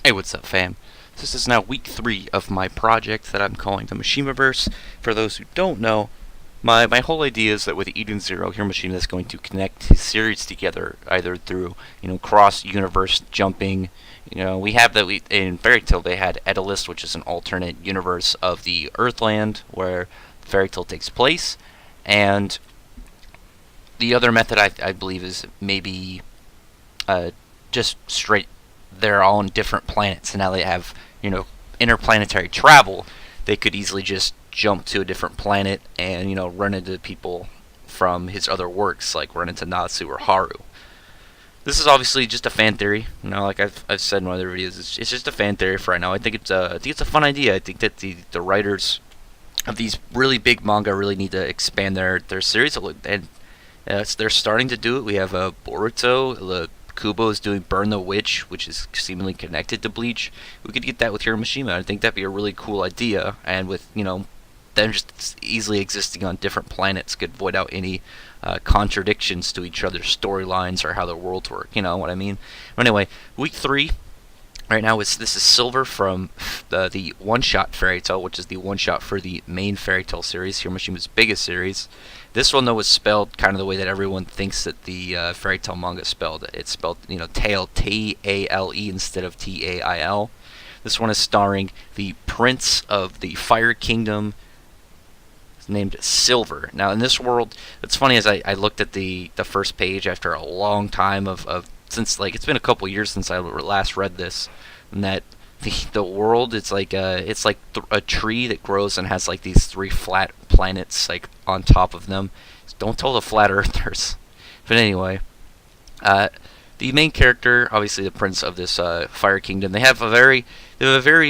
Hey, what's up, fam? This is now week 3 of my project that I'm calling the Mashimaverse. For those who don't know, my whole idea is that with Eden Zero, Hiroshima is going to connect his series together either through, cross-universe jumping. We have that in Fairy Tail they had Edalist, which is an alternate universe of the Earthland where Fairy Tail takes place, and the other method I believe is maybe just straight they're all on different planets, and now they have interplanetary travel. They could easily just jump to a different planet and run into people from his other works, like run into Natsu or Haru. This is obviously just a fan theory. Like I've said in my other videos, it's just a fan theory for right now. I think it's a fun idea. I think that the writers of these really big manga really need to expand their series, and they're starting to do it. We have Boruto. Kubo is doing Burn the Witch, which is seemingly connected to Bleach. We could get that with Hiroshima. I think that'd be a really cool idea, and with them just easily existing on different planets could void out any contradictions to each other's storylines or how their worlds work. You know what I mean? But anyway, week 3 right now this is Silver from the one-shot Fairy Tail, which is the one-shot for the main Fairy Tail series, Hiroshima's biggest series. This one, though, was spelled kind of the way that everyone thinks that the Fairy Tail manga is spelled. It's spelled, Tail, T-A-L-E instead of T-A-I-L. This one is starring the Prince of the Fire Kingdom, named Silver. Now, in this world, it's funny as I looked at the first page after a long time of since, like, it's been a couple years since I last read this, and that the world, it's like a tree that grows and has like these 3 flat planets like on top of them. Don't tell the flat earthers. But anyway, the main character, obviously the prince of this Fire Kingdom, they have a very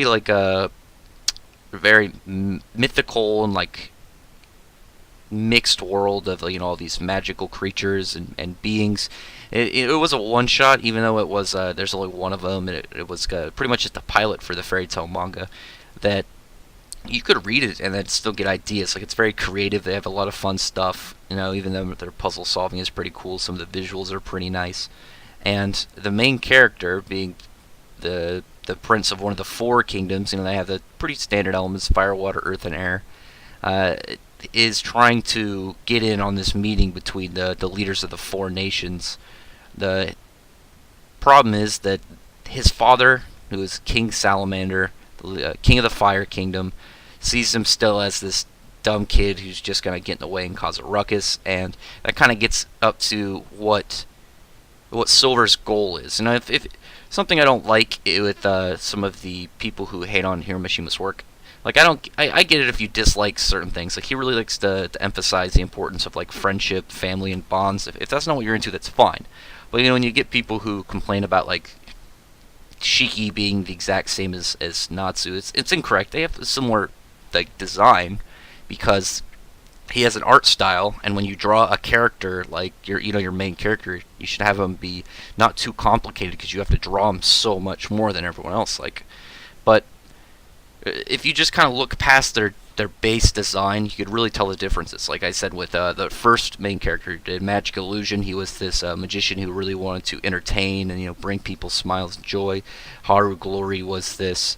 like very mythical and like mixed world of all these magical creatures and beings. It was a one shot, even though it was there's only one of them, and it was pretty much just a pilot for the Fairy Tail manga that you could read it and then still get ideas. Like, it's very creative. They have a lot of fun stuff. Even though their puzzle solving is pretty cool, some of the visuals are pretty nice. And the main character, being the prince of one of the 4 kingdoms, they have the pretty standard elements: fire, water, earth, and air. Is trying to get in on this meeting between the leaders of the 4 nations. The problem is that his father, who is King Salamander, the king of the Fire Kingdom, sees him still as this dumb kid who's just going to get in the way and cause a ruckus, and that kind of gets up to what Silver's goal is. And if something I don't like with some of the people who hate on Hiroshima's work, like, I get it if you dislike certain things. Like, he really likes to emphasize the importance of, like, friendship, family, and bonds. If that's not what you're into, that's fine. But, when you get people who complain about, like, Shiki being the exact same as Natsu, it's incorrect. They have a similar, like, design, because he has an art style, and when you draw a character, like, your main character, you should have him be not too complicated, because you have to draw him so much more than everyone else. But if you just kind of look past their base design, you could really tell the differences. Like I said, with the first main character who did Magic Illusion, he was this magician who really wanted to entertain and bring people smiles and joy. Haru Glory was this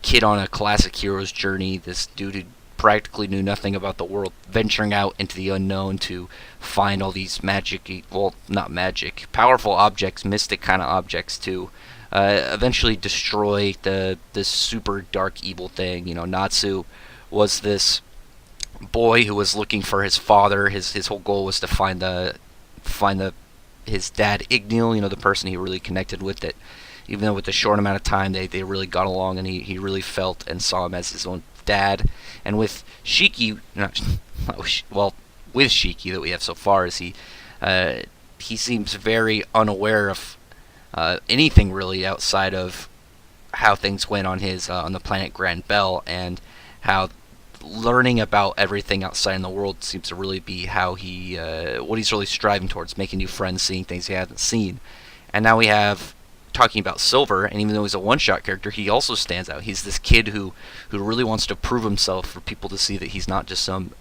kid on a classic hero's journey, this dude who practically knew nothing about the world, venturing out into the unknown to find all these not magic, powerful objects, mystic kind of objects to eventually destroy this super dark evil thing. Natsu was this boy who was looking for his father. His whole goal was to find his dad Ignil, the person he really connected with. That even though with the short amount of time they really got along, and he really felt and saw him as his own dad. And with Shiki, with Shiki that we have so far, is he seems very unaware of anything really outside of how things went on his on the planet Grand Bell, and how learning about everything outside in the world seems to really be how he what he's really striving towards, making new friends, seeing things he hasn't seen. And now we have talking about Silver, and even though he's a one-shot character, he also stands out. He's this kid who really wants to prove himself for people to see that he's not just some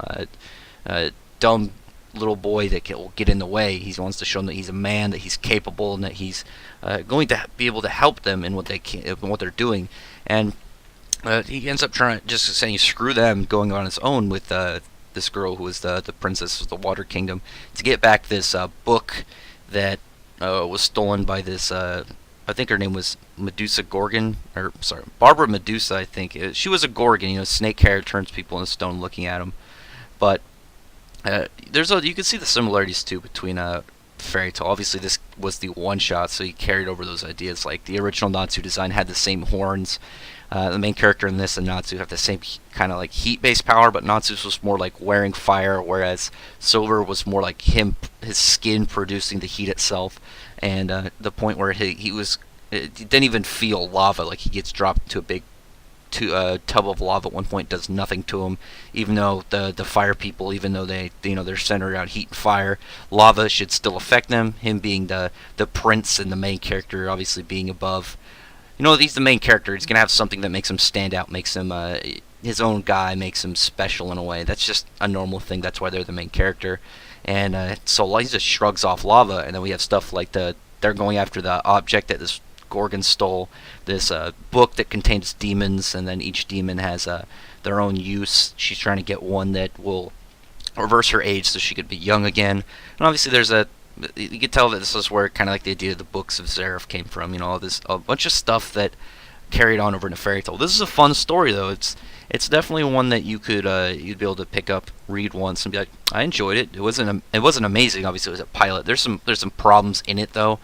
dumb little boy that will get in the way. He wants to show them that he's a man, that he's capable, and that he's going to be able to help them in what they're doing. And he ends up trying just saying screw them, going on his own with this girl who is the princess of the Water Kingdom to get back this book that was stolen by this. I think her name was Medusa Gorgon, or sorry, Barbara Medusa. I think she was a Gorgon. Snake hair turns people into stone looking at them. But you can see the similarities too between Fairy Tail. Obviously, this was the one shot, so he carried over those ideas. Like the original Natsu design had the same horns. The main character in this and Natsu have the same kind of like heat-based power, but Natsu's was more like wearing fire, whereas Silver was more like his skin producing the heat itself, and the point where he didn't even feel lava. Like he gets dropped into a big tub of lava at one point, does nothing to him, even though the fire people, even though they're centered around heat and fire, lava should still affect them. Him being the prince and the main character, obviously being above. He's the main character. He's gonna have something that makes him stand out, makes him his own guy, makes him special in a way. That's just a normal thing. That's why they're the main character. And so he just shrugs off lava, and then we have stuff like they're going after the object that this Gorgon stole, this book that contains demons, and then each demon has their own use. She's trying to get one that will reverse her age so she could be young again. And obviously you can tell that this is where kind of like the idea of the books of Zeref came from. This a bunch of stuff that carried on over into Fairy Tail. This is a fun story though. It's definitely one that you'd be able to pick up, read once, and be like, I enjoyed it. It wasn't amazing. Obviously, it was a pilot. There's some problems in it though.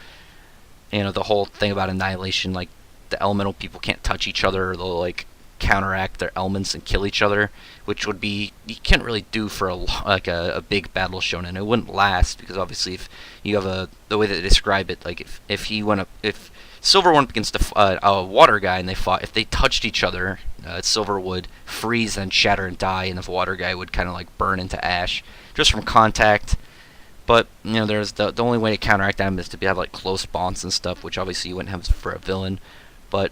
The whole thing about annihilation, like the elemental people can't touch each other, or they'll like counteract their elements and kill each other, which would be you can't really do for a big battle shonen. It wouldn't last because obviously if you have the way that they describe it, like if Silver went against a water guy and they fought, if they touched each other, Silver would freeze and shatter and die, and the water guy would kind of like burn into ash just from contact. But there's the only way to counteract them is to have like close bonds and stuff, which obviously you wouldn't have for a villain. But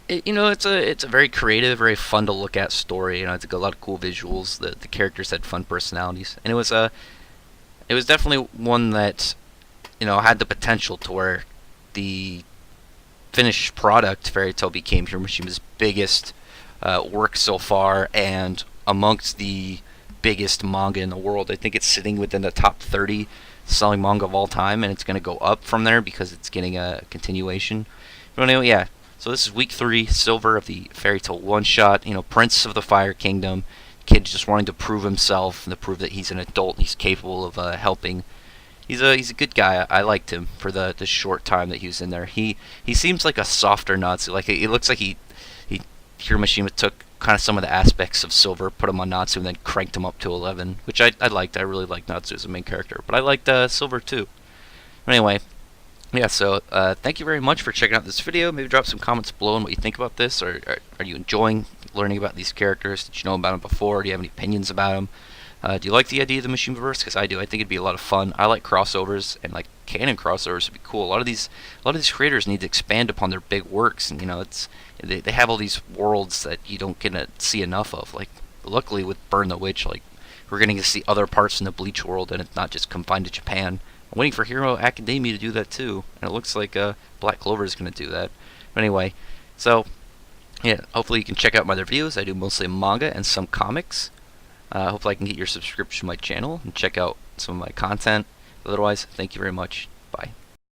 it's a very creative, very fun to look at story. It's got a lot of cool visuals. The characters had fun personalities, and it was definitely one that had the potential to where the finished product Fairy Tail became Hiromishima's biggest work so far, and amongst the biggest manga in the world. I think it's sitting within the top 30 selling manga of all time, and it's going to go up from there because it's getting a continuation. But anyway, yeah. So this is week 3, Silver of the Fairy Tail one-shot. Prince of the Fire Kingdom, kid just wanting to prove himself and to prove that he's an adult and he's capable of helping. He's a good guy. I liked him for the short time that he was in there. He seems like a softer Natsu. Like it looks like Hiroshima took kind of some of the aspects of Silver, put him on Natsu, and then cranked him up to 11, which I liked. I really liked Natsu as a main character, but I liked Silver too. Anyway, yeah, so thank you very much for checking out this video. Maybe drop some comments below on what you think about this, or are you enjoying learning about these characters? Did you know about them before? Do you have any opinions about them? Do you like the idea of the Mashimaverse? Because I do. I think it'd be a lot of fun. I like crossovers, and like canon crossovers would be cool. A lot of these creators need to expand upon their big works, and they have all these worlds that you don't get to see enough of. Like luckily with Burn the Witch, like we're getting to see other parts in the Bleach world, and it's not just confined to Japan. I'm waiting for Hero Academia to do that too, and it looks like Black Clover is going to do that. But anyway, so yeah, hopefully you can check out my other videos. I do mostly manga and some comics. Hopefully I can get your subscription to my channel and check out some of my content. Otherwise, thank you very much. Bye.